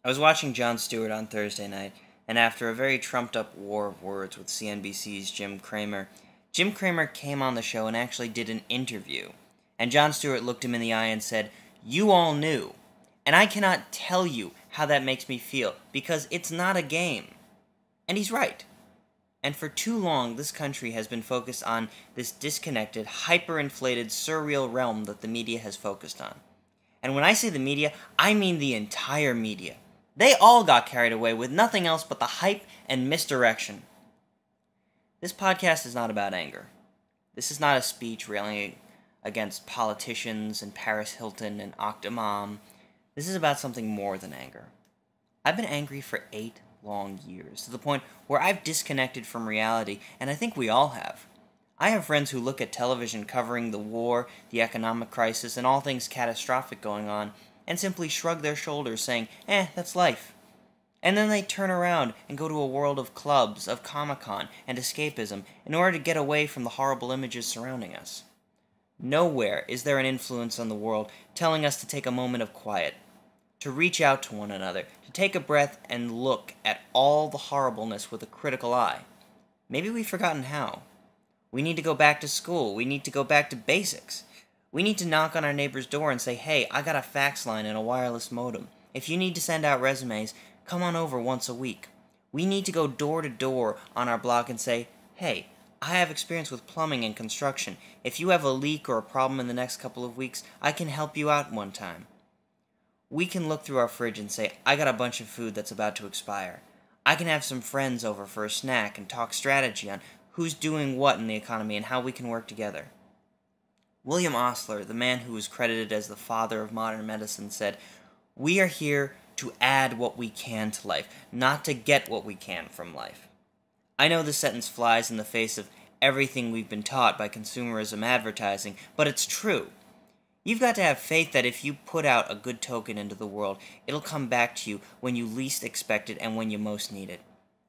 I was watching Jon Stewart on Thursday night, and after a very trumped-up war of words with CNBCs Jim Cramer, Jim Cramer came on the show and actually did an interview. And Jon Stewart looked him in the eye and said, "You all knew." And I cannot tell you how that makes me feel, because it's not a game. And he's right. And for too long, this country has been focused on this disconnected, hyper-inflated, surreal realm that the media has focused on. And when I say the media, I mean the entire media. They all got carried away with nothing else but the hype and misdirection. This podcast is not about anger. This is not a speech railing against politicians and Paris Hilton and OctaMom. This is about something more than anger. I've been angry for 8 long years, to the point where I've disconnected from reality, and I think we all have. I have friends who look at television covering the war, the economic crisis, and all things catastrophic going on, and simply shrug their shoulders saying, that's life. And then they turn around and go to a world of clubs, of Comic-Con, and escapism in order to get away from the horrible images surrounding us. Nowhere is there an influence on the world telling us to take a moment of quiet, to reach out to one another, to take a breath and look at all the horribleness with a critical eye. Maybe we've forgotten how. We need to go back to school. We need to go back to basics. We need to knock on our neighbor's door and say, "Hey, I got a fax line and a wireless modem. If you need to send out resumes, come on over once a week." We need to go door to door on our block and say, "Hey, I have experience with plumbing and construction. If you have a leak or a problem in the next couple of weeks, I can help you out one time." We can look through our fridge and say, "I got a bunch of food that's about to expire." I can have some friends over for a snack and talk strategy on who's doing what in the economy and how we can work together. William Osler, the man who is credited as the father of modern medicine, said, "We are here to add what we can to life, not to get what we can from life." I know this sentence flies in the face of everything we've been taught by consumerism advertising, but it's true. You've got to have faith that if you put out a good token into the world, it'll come back to you when you least expect it and when you most need it.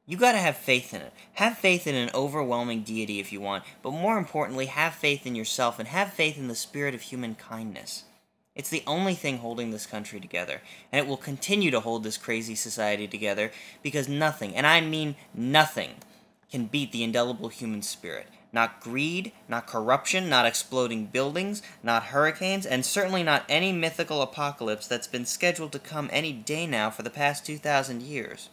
You got to have faith in it. Have faith in an overwhelming deity if you want, but more importantly, have faith in yourself and have faith in the spirit of human kindness. It's the only thing holding this country together, and it will continue to hold this crazy society together because nothing, and I mean nothing, can beat the indelible human spirit. Not greed, not corruption, not exploding buildings, not hurricanes, and certainly not any mythical apocalypse that's been scheduled to come any day now for the past 2,000 years.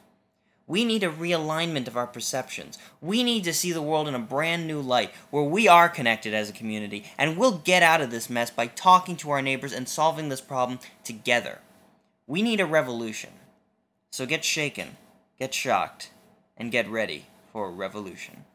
We need a realignment of our perceptions. We need to see the world in a brand new light, where we are connected as a community, and we'll get out of this mess by talking to our neighbors and solving this problem together. We need a revolution. So get shaken, get shocked, and get ready for a revolution.